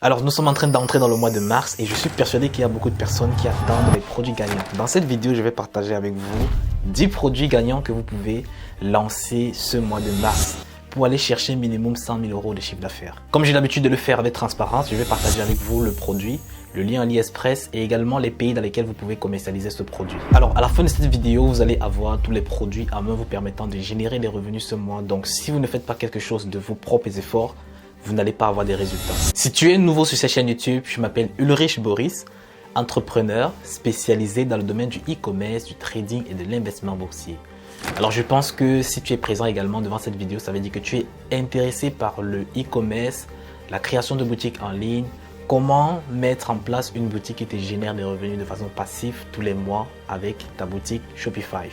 Alors nous sommes en train d'entrer dans le mois de mars et je suis persuadé qu'il y a beaucoup de personnes qui attendent les produits gagnants. Dans cette vidéo, je vais partager avec vous 10 produits gagnants que vous pouvez lancer ce mois de mars pour aller chercher minimum 100 000 euros de chiffre d'affaires. Comme j'ai l'habitude de le faire avec transparence, je vais partager avec vous le produit, le lien AliExpress et également les pays dans lesquels vous pouvez commercialiser ce produit. Alors à la fin de cette vidéo, vous allez avoir tous les produits en main vous permettant de générer des revenus ce mois. Donc si vous ne faites pas quelque chose de vos propres efforts, vous n'allez pas avoir des résultats. Si tu es nouveau sur cette chaîne YouTube, je m'appelle Ulrich Boris, entrepreneur spécialisé dans le domaine du e-commerce, du trading et de l'investissement boursier. Alors je pense que si tu es présent également devant cette vidéo, ça veut dire que tu es intéressé par le e-commerce, la création de boutiques en ligne, comment mettre en place une boutique qui te génère des revenus de façon passive tous les mois avec ta boutique Shopify.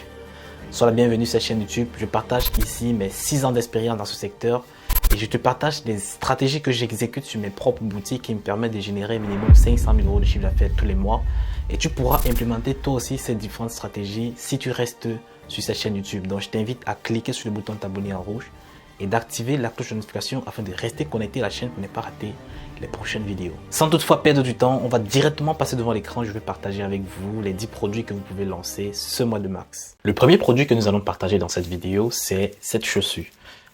Sois la bienvenue sur cette chaîne YouTube. Je partage ici mes 6 ans d'expérience dans ce secteur et je te partage des stratégies que j'exécute sur mes propres boutiques qui me permettent de générer minimum 500 000 euros de chiffre d'affaires tous les mois. Et tu pourras implémenter toi aussi ces différentes stratégies si tu restes sur cette chaîne YouTube. Donc je t'invite à cliquer sur le bouton t'abonner en rouge et d'activer la cloche de notification afin de rester connecté à la chaîne pour ne pas rater les prochaines vidéos. Sans toutefois perdre du temps, on va directement passer devant l'écran. Je vais partager avec vous les 10 produits que vous pouvez lancer ce mois de mars. Le premier produit que nous allons partager dans cette vidéo, c'est cette chaussure.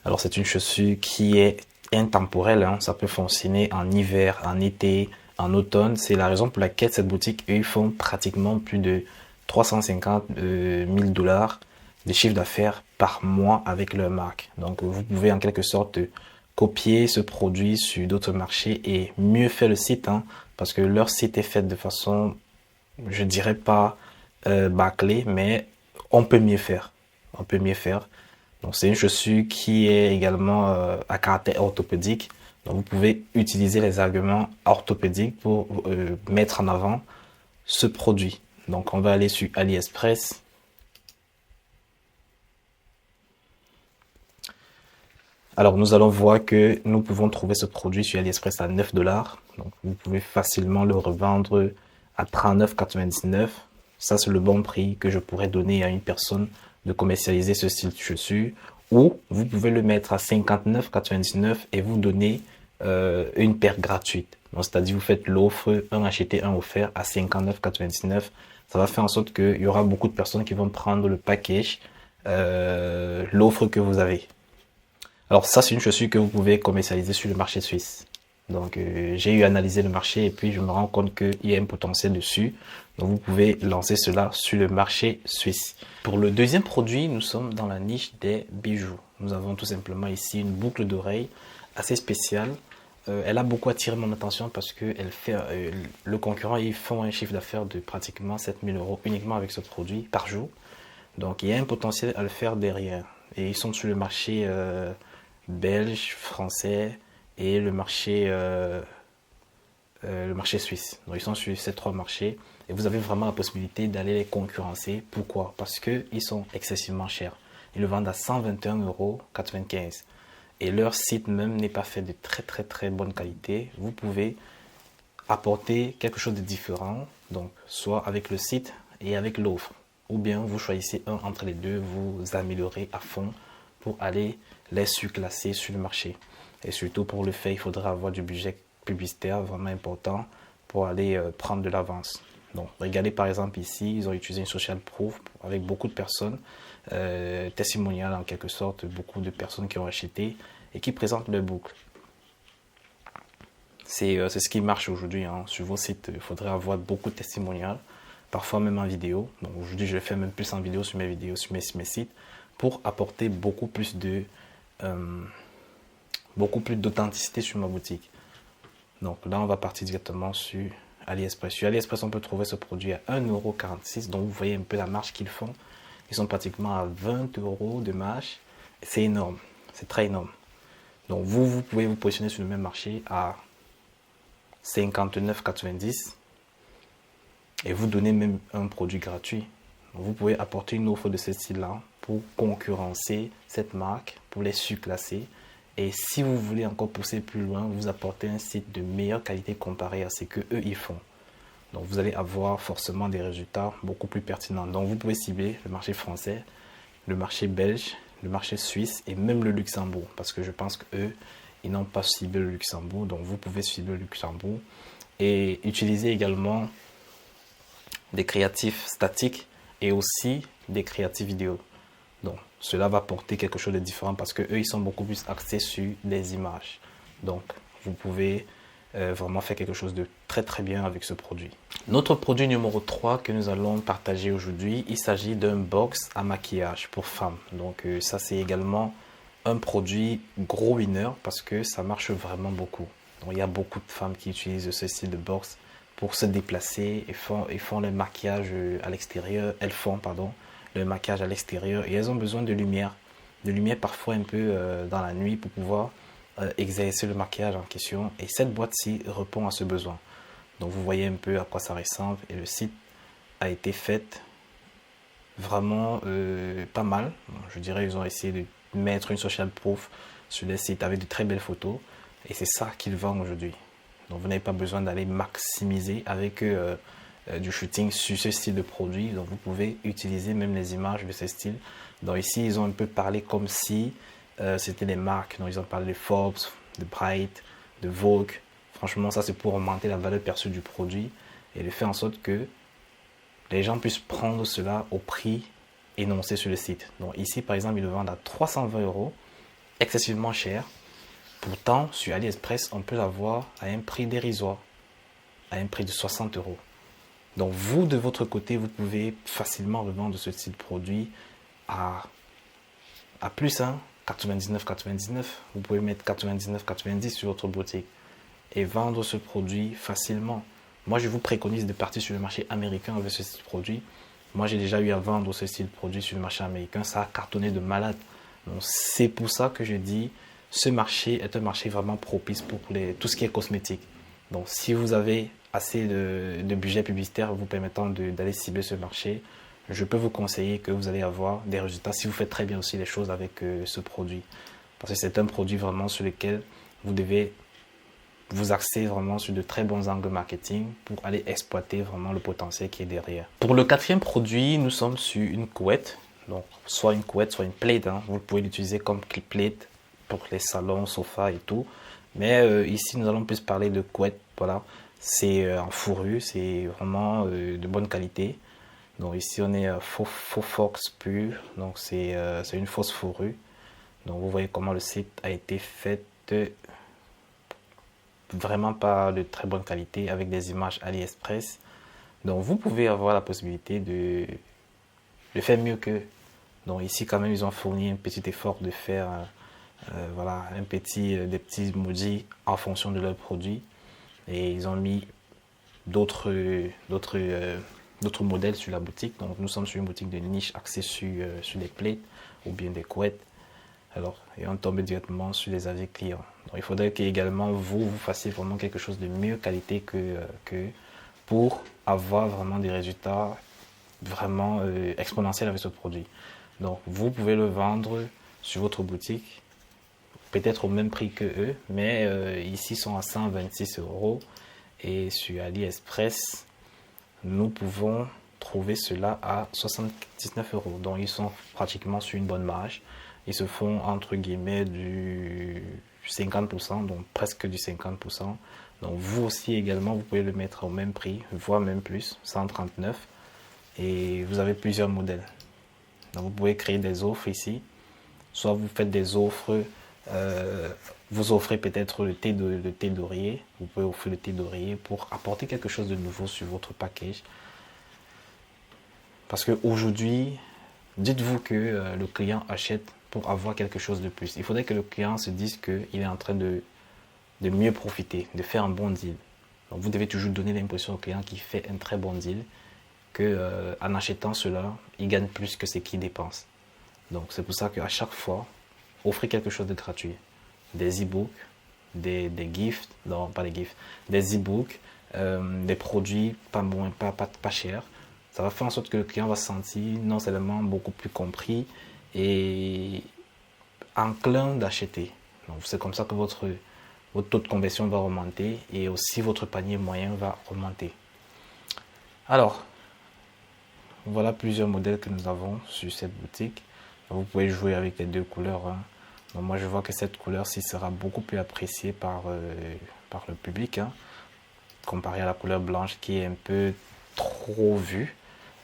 Alors c'est une chaussure qui est intemporelle, hein. Ça peut fonctionner en hiver, en été, en automne. C'est la raison pour laquelle cette boutique, eux, ils font pratiquement plus de 350 000 $ de chiffre d'affaires par mois avec leur marque. Donc vous pouvez en quelque sorte copier ce produit sur d'autres marchés et mieux faire le site, hein, parce que leur site est fait de façon, je dirais pas bâclée, mais on peut mieux faire. On peut mieux faire. Donc c'est une chaussure qui est également à caractère orthopédique. Donc vous pouvez utiliser les arguments orthopédiques pour mettre en avant ce produit. Donc on va aller sur AliExpress. Alors nous allons voir que nous pouvons trouver ce produit sur AliExpress à 9 $. Donc vous pouvez facilement le revendre à 39,99 $. Ça c'est le bon prix que je pourrais donner à une personne de commercialiser ce style de chaussure. Ou vous pouvez le mettre à 59,99 € et vous donner une paire gratuite. Donc c'est-à-dire vous faites l'offre 1 acheté 1 offert à 59,99 €. Ça va faire en sorte qu'il y aura beaucoup de personnes qui vont prendre le package, l'offre que vous avez. Alors ça c'est une chaussure que vous pouvez commercialiser sur le marché suisse. Donc j'ai eu à analyser le marché et puis je me rends compte qu'il y a un potentiel dessus. Donc vous pouvez lancer cela sur le marché suisse. Pour le deuxième produit, nous sommes dans la niche des bijoux. Nous avons tout simplement ici une boucle d'oreille assez spéciale. Elle a beaucoup attiré mon attention parce que elle fait, le concurrent, ils font un chiffre d'affaires de pratiquement 7 000 € uniquement avec ce produit par jour. Donc il y a un potentiel à le faire derrière. Et ils sont sur le marché belge, français et le marché suisse. Donc ils sont sur ces 3 marchés et vous avez vraiment la possibilité d'aller les concurrencer. Pourquoi? Parce qu'ils sont excessivement chers. Ils le vendent à 121,95 € et leur site même n'est pas fait de très bonne qualité. Vous pouvez apporter quelque chose de différent, donc soit avec le site et avec l'offre, ou bien vous choisissez un entre les deux, vous améliorez à fond pour aller les surclasser sur le marché. Et surtout pour le faire, il faudra avoir du budget publicitaire vraiment important pour aller prendre de l'avance. Donc regardez par exemple ici, ils ont utilisé une social proof avec beaucoup de personnes, testimonial en quelque sorte, beaucoup de personnes qui ont acheté et qui présentent leur boucle. C'est ce qui marche aujourd'hui, hein. Sur vos sites, il faudrait avoir beaucoup de testimonials, parfois même en vidéo. Donc aujourd'hui je le fais même plus en vidéo sur mes vidéos, sur mes sites, pour apporter beaucoup plus d'authenticité sur ma boutique. Donc là on va partir directement sur AliExpress. Sur AliExpress on peut trouver ce produit à 1,46 €. Donc vous voyez un peu la marge qu'ils font. Ils sont pratiquement à 20 € de marge. C'est énorme, c'est très énorme. Donc vous pouvez vous positionner sur le même marché à 59,90 € et vous donner même un produit gratuit. Donc, vous pouvez apporter une offre de ce style-là pour concurrencer cette marque, pour les surclasser. Et si vous voulez encore pousser plus loin, vous apportez un site de meilleure qualité comparé à ce que eux ils font. Donc vous allez avoir forcément des résultats beaucoup plus pertinents. Donc vous pouvez cibler le marché français, le marché belge, le marché suisse et même le Luxembourg, parce que je pense qu'eux, ils n'ont pas ciblé le Luxembourg, donc vous pouvez cibler le Luxembourg et utiliser également des créatifs statiques et aussi des créatifs vidéo. Donc cela va porter quelque chose de différent parce que eux ils sont beaucoup plus axés sur des images. Donc vous pouvez vraiment faire quelque chose de très très bien avec ce produit. Notre produit numéro 3 que nous allons partager aujourd'hui, il s'agit d'un box à maquillage pour femmes. Donc ça c'est également un produit gros winner parce que ça marche vraiment beaucoup. Donc il y a beaucoup de femmes qui utilisent ce style de box pour se déplacer et font le maquillage à l'extérieur. Elles font le maquillage à l'extérieur et elles ont besoin de lumière parfois un peu dans la nuit pour pouvoir exercer le maquillage en question, et cette boîte-ci répond à ce besoin. Donc vous voyez un peu à quoi ça ressemble et le site a été fait vraiment pas mal. Je dirais ils ont essayé de mettre une social proof sur le site avec de très belles photos et c'est ça qu'ils vendent aujourd'hui. Donc vous n'avez pas besoin d'aller maximiser avec du shooting sur ce style de produit. Donc vous pouvez utiliser même les images de ce style. Donc ici ils ont un peu parlé comme si c'était des marques. Donc ils ont parlé de Forbes, de Bright, de Vogue. Franchement ça c'est pour augmenter la valeur perçue du produit et de faire en sorte que les gens puissent prendre cela au prix énoncé sur le site. Donc ici par exemple ils le vendent à 320 €, excessivement cher. Pourtant sur AliExpress on peut l'avoir à un prix dérisoire, à un prix de 60 €. Donc vous de votre côté vous pouvez facilement revendre ce type de produit à plus 99,99. Vous pouvez mettre 99,90 sur votre boutique et vendre ce produit facilement. Moi, je vous préconise de partir sur le marché américain avec ce style de produit. Moi, j'ai déjà eu à vendre ce style de produit sur le marché américain. Ça a cartonné de malade. Donc, c'est pour ça que je dis ce marché est un marché vraiment propice pour tout ce qui est cosmétique. Donc, si vous avez assez de budget publicitaire vous permettant d'aller cibler ce marché, je peux vous conseiller que vous allez avoir des résultats si vous faites très bien aussi les choses avec ce produit. Parce que c'est un produit vraiment sur lequel vous devez vous axer vraiment sur de très bons angles marketing pour aller exploiter vraiment le potentiel qui est derrière. Pour le quatrième produit, nous sommes sur une couette. Donc, soit une couette, soit une plaid. Vous pouvez l'utiliser comme plaid pour les salons, sofas et tout. Mais ici, nous allons plus parler de couette. Voilà, c'est en fourrure, c'est vraiment de bonne qualité. Donc ici, on est faux fox pur. Donc c'est une fausse fourrure. Donc vous voyez comment le site a été fait vraiment pas de très bonne qualité avec des images AliExpress. Donc vous pouvez avoir la possibilité de faire mieux que. Donc ici quand même ils ont fourni un petit effort de faire voilà des petits emojis en fonction de leur produit et ils ont mis d'autres modèles sur la boutique. Donc nous sommes sur une boutique de niche axée sur des plaids ou bien des couettes. Alors, et on tombe directement sur les avis clients. Donc il faudrait qu'également vous fassiez vraiment quelque chose de mieux qualité que pour avoir vraiment des résultats vraiment exponentiels avec ce produit. Donc vous pouvez le vendre sur votre boutique, peut-être au même prix que eux, mais ici sont à 126 € et sur AliExpress, nous pouvons trouver cela à 79 €. Donc ils sont pratiquement sur une bonne marge. Ils se font entre guillemets du 50%, donc presque du 50%. Donc vous aussi également, vous pouvez le mettre au même prix, voire même plus, 139. Et vous avez plusieurs modèles. Donc vous pouvez créer des offres ici. Soit vous faites des offres, vous offrez peut-être le thé d'oreiller. Vous pouvez offrir le thé d'oreiller pour apporter quelque chose de nouveau sur votre package. Parce qu'aujourd'hui, dites-vous que le client achète pour avoir quelque chose de plus. Il faudrait que le client se dise qu'il est en train de mieux profiter, de faire un bon deal. Donc vous devez toujours donner l'impression au client qu'il fait un très bon deal, qu'en achetant cela, il gagne plus que ce qu'il dépense. Donc c'est pour ça qu'à chaque fois, offrez quelque chose de gratuit. Des e-books, des gifts, non pas des gifts, des e-books, des produits pas chers. Ça va faire en sorte que le client va se sentir non seulement beaucoup plus compris et enclin d'acheter. Donc c'est comme ça que votre taux de conversion va augmenter et aussi votre panier moyen va augmenter. Alors, voilà plusieurs modèles que nous avons sur cette boutique. Vous pouvez jouer avec les deux couleurs. Donc moi je vois que cette couleur-ci sera beaucoup plus appréciée par le public, hein, comparé à la couleur blanche qui est un peu trop vue.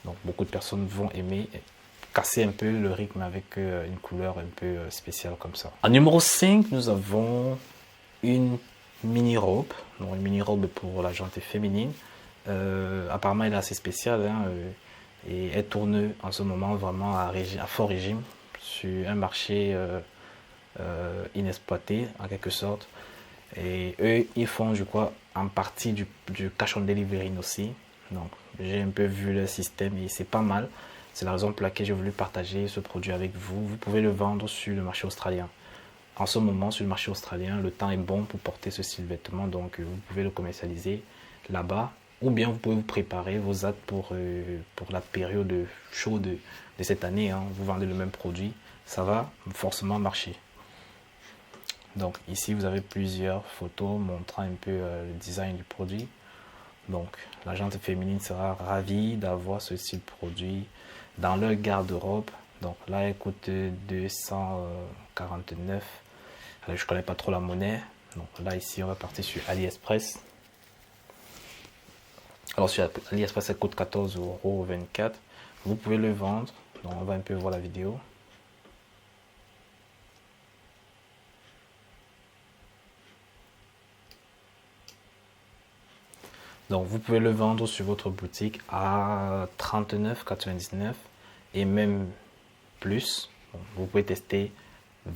Donc beaucoup de personnes vont aimer casser un peu le rythme avec une couleur un peu spéciale comme ça. En numéro 5, nous avons une mini-robe. Donc une mini-robe pour la jante féminine. Apparemment elle est assez spéciale, hein, et elle tourne en ce moment vraiment à fort régime sur un marché inexploité en quelque sorte. Et eux, ils font, je crois, en partie du cash on delivery aussi. Donc, j'ai un peu vu le système et c'est pas mal. C'est la raison pour laquelle j'ai voulu partager ce produit avec vous. Vous pouvez le vendre sur le marché australien. En ce moment, sur le marché australien, le temps est bon pour porter ce style de vêtements. Donc, vous pouvez le commercialiser là-bas. Ou bien, vous pouvez vous préparer vos actes pour la période chaude de cette année, hein. Vous vendez le même produit. Ça va forcément marcher. Donc ici vous avez plusieurs photos montrant un peu le design du produit. Donc la jante féminine sera ravie d'avoir ce style de produit dans leur garde-robe. Donc là elle coûte 249. Alors, je connais pas trop la monnaie. Donc là ici on va partir sur AliExpress. Alors sur AliExpress elle coûte 14,24 €. Vous pouvez le vendre. Donc on va un peu voir la vidéo. Donc vous pouvez le vendre sur votre boutique à 39,99 € et même plus. Bon, vous pouvez tester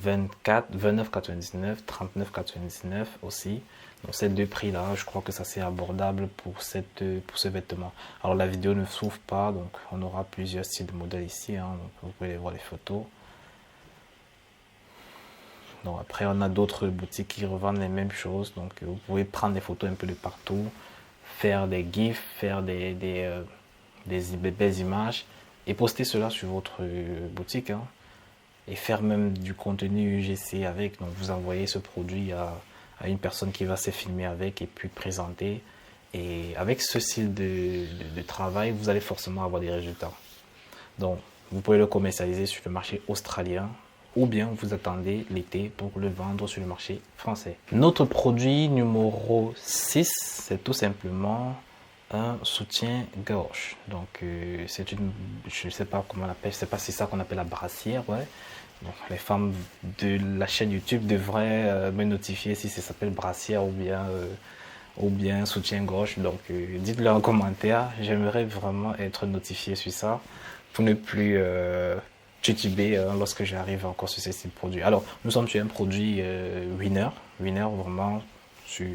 29,99 €, 39,99 € aussi. Donc ces deux prix là, je crois que ça c'est abordable pour ce vêtement. Alors la vidéo ne s'ouvre pas, donc on aura plusieurs styles de modèles ici, hein, donc vous pouvez voir les photos. Donc après on a d'autres boutiques qui revendent les mêmes choses, donc vous pouvez prendre des photos un peu de partout, faire des gifs, faire des belles images et poster cela sur votre boutique, hein, et faire même du contenu UGC avec. Donc vous envoyez ce produit à une personne qui va se filmer avec et puis présenter. Et avec ce style de travail, vous allez forcément avoir des résultats. Donc vous pouvez le commercialiser sur le marché australien ou bien vous attendez l'été pour le vendre sur le marché français. Notre produit numéro 6, c'est tout simplement un soutien-gorge. Donc c'est une, je ne sais pas comment on l'appelle, je ne sais pas si c'est ça qu'on appelle la brassière, ouais. Donc les femmes de la chaîne YouTube devraient me notifier si ça s'appelle brassière ou bien soutien-gorge. Donc dites-le en commentaire, j'aimerais vraiment être notifié sur ça pour ne plus tituber lorsque j'arrive encore sur ces produits. Alors, nous sommes sur un produit winner vraiment sur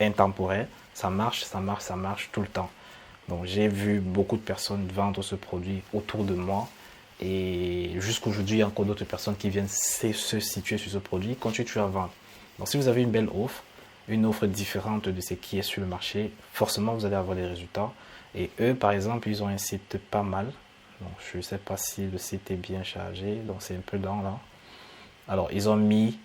intemporel. Ça marche tout le temps. Donc, j'ai vu beaucoup de personnes vendre ce produit autour de moi. Et jusqu'aujourd'hui, il y a encore d'autres personnes qui viennent se situer sur ce produit. Continuez à vendre. Donc, si vous avez une belle offre, une offre différente de ce qui est sur le marché, forcément, vous allez avoir des résultats. Et eux, par exemple, ils ont un site pas mal. Donc, je ne sais pas si le site est bien chargé, donc c'est un peu lent là. Alors, ils ont mis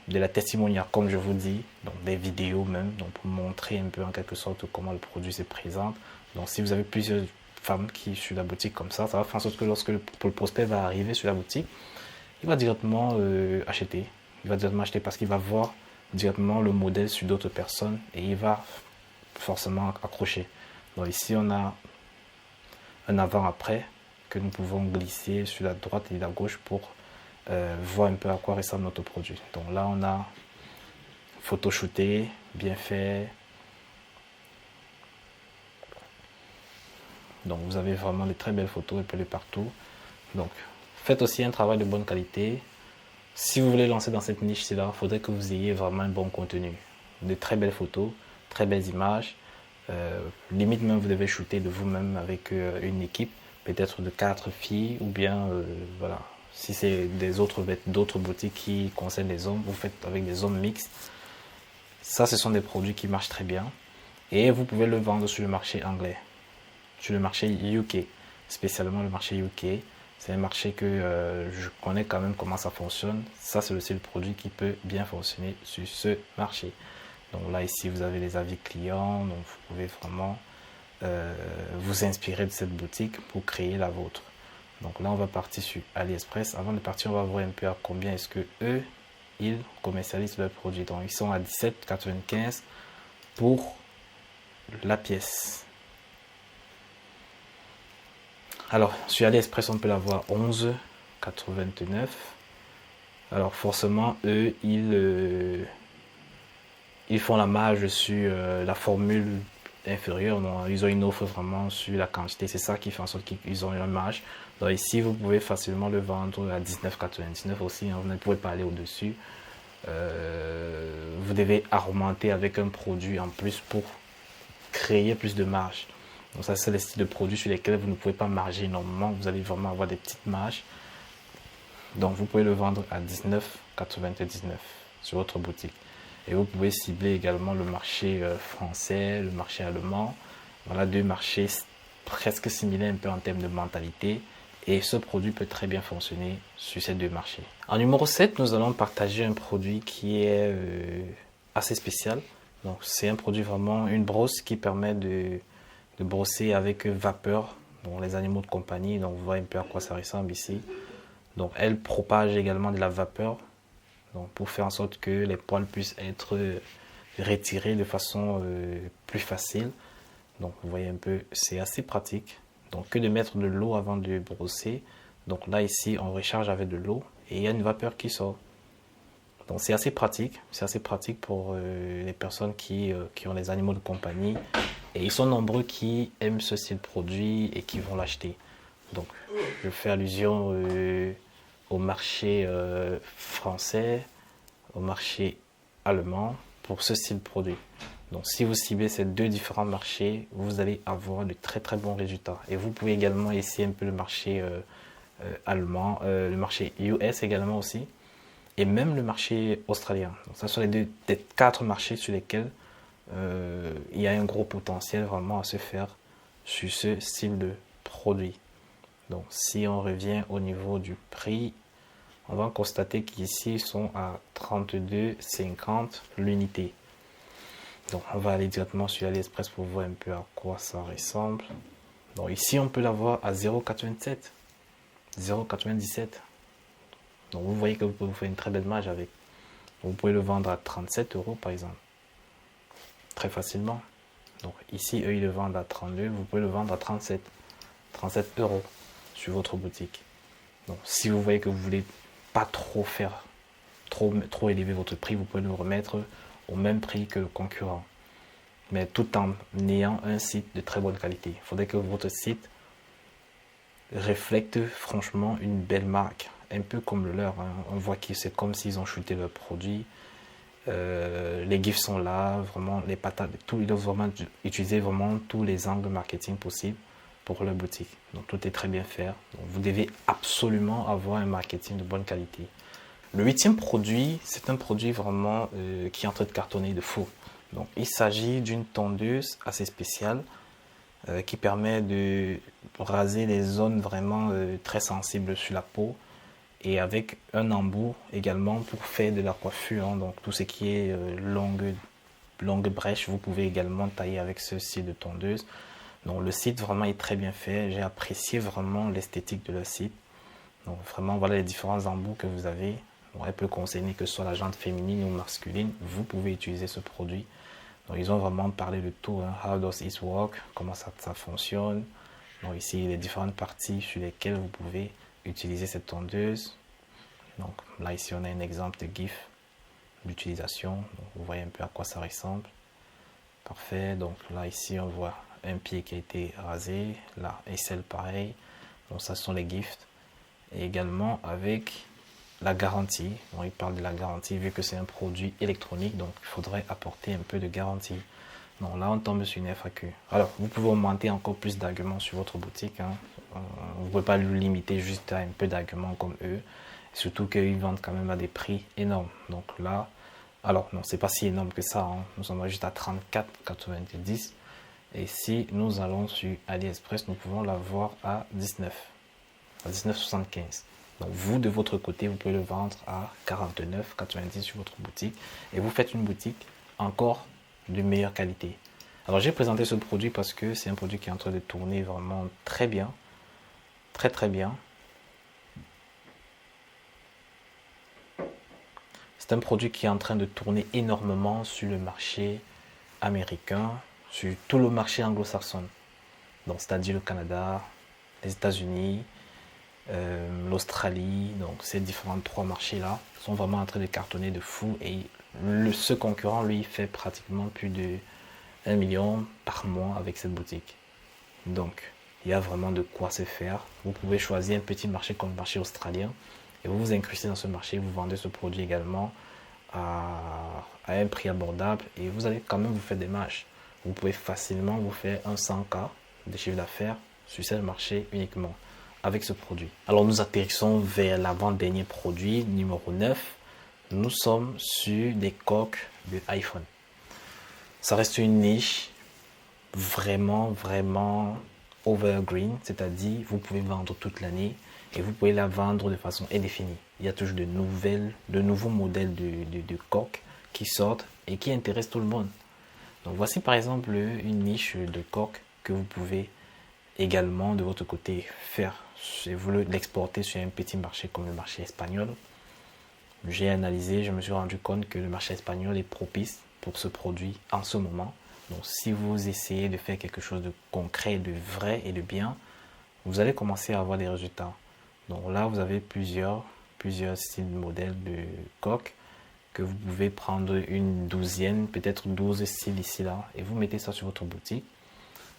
de la testimoniale, comme je vous dis, donc des vidéos même, donc pour montrer un peu en quelque sorte comment le produit se présente. Donc, si vous avez plusieurs femmes qui sur la boutique comme ça va faire en sorte que lorsque le prospect va arriver sur la boutique, il va directement acheter. Il va directement acheter parce qu'il va voir directement le modèle sur d'autres personnes et il va forcément accrocher. Donc, ici, on a un avant-après que nous pouvons glisser sur la droite et la gauche pour voir un peu à quoi ressemble notre produit. Donc là, on a photo shootée, bien fait. Donc vous avez vraiment des très belles photos un peu de partout. Donc faites aussi un travail de bonne qualité. Si vous voulez lancer dans cette niche-là, il faudrait que vous ayez vraiment un bon contenu. De très belles photos, très belles images. Limite même vous devez shooter de vous-même avec une équipe, peut-être de 4 filles ou bien voilà. Si c'est d'autres boutiques qui concernent les hommes, vous faites avec des hommes mixtes. Ça, ce sont des produits qui marchent très bien. Et vous pouvez le vendre sur le marché anglais, sur le marché UK, spécialement le marché UK. C'est un marché que je connais quand même comment ça fonctionne. Ça, c'est aussi le produit qui peut bien fonctionner sur ce marché. Donc là, ici, vous avez les avis clients. Donc, vous pouvez vraiment vous inspirer de cette boutique pour créer la vôtre. Donc là, on va partir sur AliExpress. Avant de partir, on va voir un peu à combien est-ce que eux, ils commercialisent leurs produits. Donc ils sont à 17,95 pour la pièce. Alors sur AliExpress on peut l'avoir 11,89. Alors forcément eux ils font la marge sur la formule inférieure. Donc, ils ont une offre vraiment sur la quantité. C'est ça qui fait en sorte qu'ils ont une marge. Donc ici vous pouvez facilement le vendre à 19,99 aussi. Hein, vous ne pouvez pas aller au-dessus. Vous devez augmenter avec un produit en plus pour créer plus de marge. Donc ça c'est les styles de produits sur lesquels vous ne pouvez pas marger énormément. Vous allez vraiment avoir des petites marges. Donc vous pouvez le vendre à 19,99 sur votre boutique. Et vous pouvez cibler également le marché français, le marché allemand. Voilà deux marchés presque similaires un peu en termes de mentalité. Et ce produit peut très bien fonctionner sur ces deux marchés. En numéro 7, nous allons partager un produit qui est assez spécial. Donc c'est un produit vraiment, une brosse qui permet de brosser avec vapeur donc les animaux de compagnie. Donc vous voyez un peu à quoi ça ressemble ici. Donc elle propage également de la vapeur. Donc pour faire en sorte que les poils puissent être retirés de façon plus facile. Donc vous voyez un peu, c'est assez pratique. Donc que de mettre de l'eau avant de brosser. Donc là ici on recharge avec de l'eau et il y a une vapeur qui sort. Donc c'est assez pratique pour les personnes qui ont les animaux de compagnie. Et ils sont nombreux qui aiment ce style de produit et qui vont l'acheter. Donc je fais allusion au marché français, au marché allemand pour ce style de produit. Donc si vous ciblez ces deux différents marchés, vous allez avoir de très très bons résultats. Et vous pouvez également essayer un peu le marché allemand, le marché US également aussi, et même le marché australien. Donc ça sont des 4 marchés sur lesquels il y a un gros potentiel vraiment à se faire sur ce style de produit. Donc si on revient au niveau du prix, on va constater qu'ici ils sont à 32,50 l'unité. Donc on va aller directement sur AliExpress pour voir un peu à quoi ça ressemble. Donc ici on peut l'avoir à 0,87, 0,97. Donc vous voyez que vous pouvez faire une très belle marge avec. Vous pouvez le vendre à 37 € par exemple. Très facilement. Donc ici eux ils le vendent à 32, vous pouvez le vendre à 37 € sur votre boutique. Donc si vous voyez que vous voulez pas trop faire, trop élever votre prix, vous pouvez le remettre au même prix que le concurrent. Mais tout en ayant un site de très bonne qualité. Il faudrait que votre site reflète franchement une belle marque. Un peu comme le leur. Hein. On voit que c'est comme s'ils ont shooté leur produit. Les gifs sont là, vraiment les patates, tout, ils doivent vraiment utiliser vraiment tous les angles marketing possibles pour leur boutique. Donc tout est très bien fait. Donc, vous devez absolument avoir un marketing de bonne qualité. Le 8e produit, c'est un produit vraiment qui est en train de cartonner de fou. Donc il s'agit d'une tondeuse assez spéciale qui permet de raser les zones vraiment très sensibles sur la peau. Et avec un embout également pour faire de la coiffure. Hein. Donc tout ce qui est longue brèche, vous pouvez également tailler avec ce style de tondeuse. Donc le site vraiment est très bien fait. J'ai apprécié vraiment l'esthétique de leur site. Donc vraiment voilà les différents embouts que vous avez. Donc, elle peut concerner que ce soit la jante féminine ou masculine. Vous pouvez utiliser ce produit. Donc ils ont vraiment parlé de tout. Hein. How does it work? Comment ça fonctionne? Donc ici les différentes parties sur lesquelles vous pouvez utiliser cette tondeuse. Donc là ici on a un exemple de GIF d'utilisation. Vous voyez un peu à quoi ça ressemble. Parfait. Donc là ici on voit un pied qui a été rasé. Là aisselle pareil. Donc ça sont les GIFs. Et également avec la garantie. Donc il parle de la garantie vu que c'est un produit électronique. Donc il faudrait apporter un peu de garantie. Donc là on tombe sur une FAQ. Alors vous pouvez augmenter encore plus d'arguments sur votre boutique. Hein. Vous ne pouvez pas le limiter juste à un peu d'arguments comme eux. Surtout qu'ils vendent quand même à des prix énormes. Donc là, alors non, c'est pas si énorme que ça. Hein. Nous sommes juste à 34,90. Et si nous allons sur AliExpress, nous pouvons l'avoir à 19,75. Donc vous, de votre côté, vous pouvez le vendre à 49,90 sur votre boutique. Et vous faites une boutique encore de meilleure qualité. Alors j'ai présenté ce produit parce que c'est un produit qui est en train de tourner vraiment très bien. Très bien. C'est un produit qui est en train de tourner énormément sur le marché américain, sur tout le marché anglo-saxon. Donc, c'est-à-dire le Canada, les États-Unis, l'Australie. Donc, ces différents trois marchés-là sont vraiment en train de cartonner de fou. Et ce concurrent, lui, fait pratiquement plus de 1 million par mois avec cette boutique. Donc, il y a vraiment de quoi se faire. Vous pouvez choisir un petit marché comme le marché australien et vous vous incrustez dans ce marché, vous vendez ce produit également à un prix abordable et vous allez quand même vous faire des marges. Vous pouvez facilement vous faire un 100K de chiffre d'affaires sur ce marché uniquement avec ce produit. Alors nous atterrissons vers l'avant-dernier produit, numéro 9. Nous sommes sur des coques de iPhone. Ça reste une niche vraiment evergreen, c'est-à-dire vous pouvez vendre toute l'année et vous pouvez la vendre de façon indéfinie. Il y a toujours de nouveaux modèles de coques qui sortent et qui intéressent tout le monde. Donc voici par exemple une niche de coques que vous pouvez également de votre côté faire. Si vous l'exporter sur un petit marché comme le marché espagnol, j'ai analysé, je me suis rendu compte que le marché espagnol est propice pour ce produit en ce moment. Donc si vous essayez de faire quelque chose de concret, de vrai et de bien, vous allez commencer à avoir des résultats. Donc là, vous avez plusieurs styles de modèles de coques que vous pouvez prendre une douzaine, peut-être 12 styles ici là, et vous mettez ça sur votre boutique.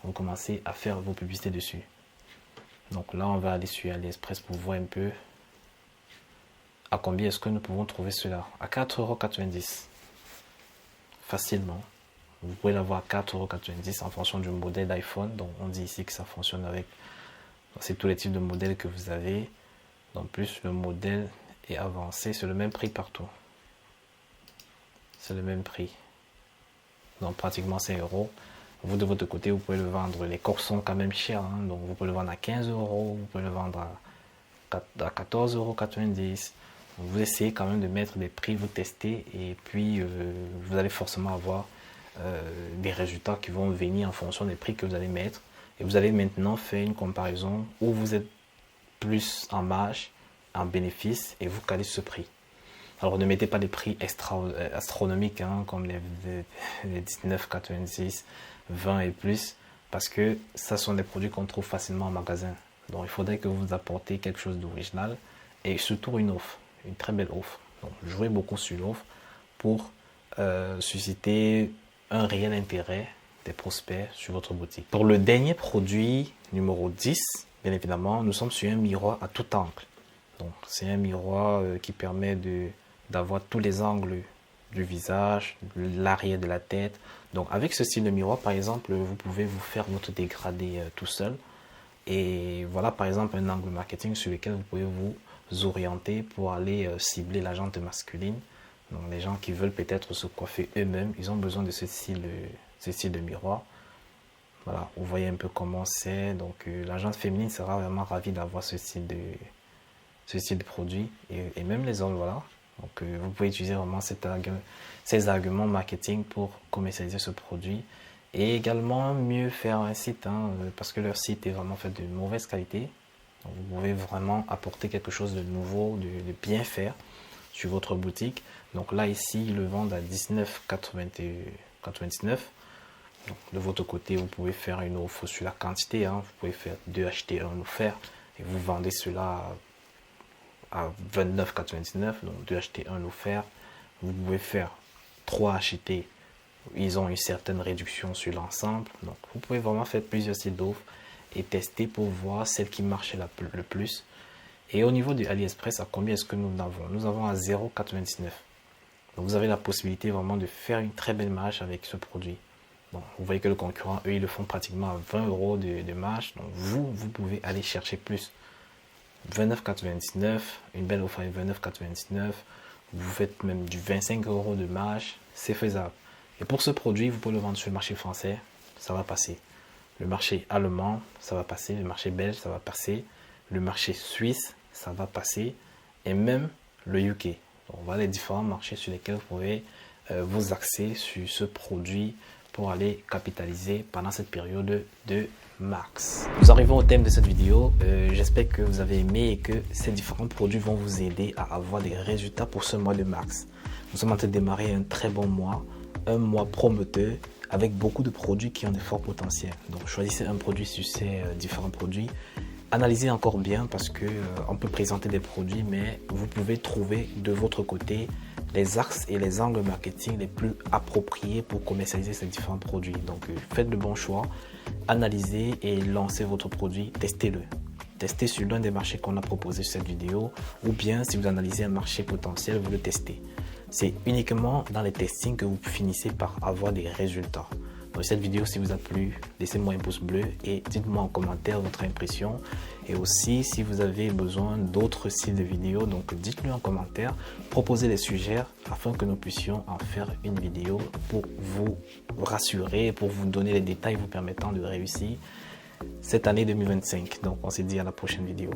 Vous commencez à faire vos publicités dessus. Donc là, on va aller sur AliExpress pour voir un peu à combien est-ce que nous pouvons trouver cela. À 4,90 €. Facilement. Vous pouvez l'avoir à 4,90 € en fonction du modèle d'iPhone. Donc on dit ici que ça fonctionne avec c'est tous les types de modèles que vous avez. En plus, le modèle est avancé. C'est le même prix partout. C'est le même prix. Donc pratiquement 5 €. Vous de votre côté, vous pouvez le vendre. Les coques sont quand même chères. Hein, donc vous pouvez le vendre à 15 €. Vous pouvez le vendre à 14,90 €. Vous essayez quand même de mettre des prix, vous testez. Et puis vous allez forcément avoir des résultats qui vont venir en fonction des prix que vous allez mettre. Et vous allez maintenant faire une comparaison où vous êtes plus en marge, en bénéfice, et vous calez ce prix. Alors ne mettez pas des prix astronomiques hein, comme les 19,90, 20 et plus, parce que ça sont des produits qu'on trouve facilement en magasin. Donc il faudrait que vous apportez quelque chose d'original et surtout une offre, une très belle offre. Donc jouez beaucoup sur l'offre pour susciter un réel intérêt des prospects sur votre boutique. Pour le dernier produit, numéro 10, bien évidemment, nous sommes sur un miroir à tout angle. Donc, c'est un miroir qui permet d'avoir tous les angles du visage, l'arrière de la tête. Donc, avec ce style de miroir, par exemple, vous pouvez vous faire votre dégradé tout seul. Et voilà, par exemple, un angle marketing sur lequel vous pouvez vous orienter pour aller cibler la jante masculine. Donc, les gens qui veulent peut-être se coiffer eux-mêmes, ils ont besoin de ce style de miroir. Voilà, vous voyez un peu comment c'est. Donc la jante féminine sera vraiment ravie d'avoir ce style de produit. Et même les hommes, voilà. Donc vous pouvez utiliser vraiment ces arguments marketing pour commercialiser ce produit. Et également mieux faire un site, hein, parce que leur site est vraiment fait de mauvaise qualité. Donc, vous pouvez vraiment apporter quelque chose de nouveau, de bien faire sur votre boutique. Donc là ici, ils le vendent à 19,99 €. Donc, de votre côté, vous pouvez faire une offre sur la quantité. Hein. Vous pouvez faire 2 acheter 1 offert et vous vendez cela à 29,99 €. Donc 2 acheter 1 offert. Vous pouvez faire 3 acheter. Ils ont une certaine réduction sur l'ensemble. Donc vous pouvez vraiment faire plusieurs styles d'offres et tester pour voir celle qui marche le plus. Et au niveau de AliExpress, à combien est-ce que nous avons? Nous avons à 0,99 €. Donc vous avez la possibilité vraiment de faire une très belle marge avec ce produit. Bon, vous voyez que le concurrent, eux, ils le font pratiquement à 20 € de marge. Donc vous pouvez aller chercher plus. 29,99 €, une belle offre à 29,99 €. Vous faites même du 25 € de marge, c'est faisable. Et pour ce produit, vous pouvez le vendre sur le marché français, ça va passer. Le marché allemand, ça va passer. Le marché belge, ça va passer. Le marché suisse, ça va passer. Et même le UK. Donc voilà les différents marchés sur lesquels vous pouvez vous axer sur ce produit pour aller capitaliser pendant cette période de mars. Nous arrivons au thème de cette vidéo. J'espère que vous avez aimé et que ces différents produits vont vous aider à avoir des résultats pour ce mois de mars. Nous sommes en train de démarrer un très bon mois, un mois prometteur avec beaucoup de produits qui ont de forts potentiels. Donc choisissez un produit sur ces différents produits. Analysez encore bien parce que on peut présenter des produits, mais vous pouvez trouver de votre côté les axes et les angles marketing les plus appropriés pour commercialiser ces différents produits. Donc faites le bon choix, analysez et lancez votre produit, testez-le. Testez sur l'un des marchés qu'on a proposé sur cette vidéo, ou bien si vous analysez un marché potentiel, vous le testez. C'est uniquement dans les testings que vous finissez par avoir des résultats. Donc cette vidéo, si vous a plu, laissez-moi un pouce bleu et dites-moi en commentaire votre impression. Et aussi, si vous avez besoin d'autres styles de vidéos, donc dites-le en commentaire, proposez des sujets afin que nous puissions en faire une vidéo pour vous rassurer, pour vous donner les détails vous permettant de réussir cette année 2025. Donc on se dit à la prochaine vidéo.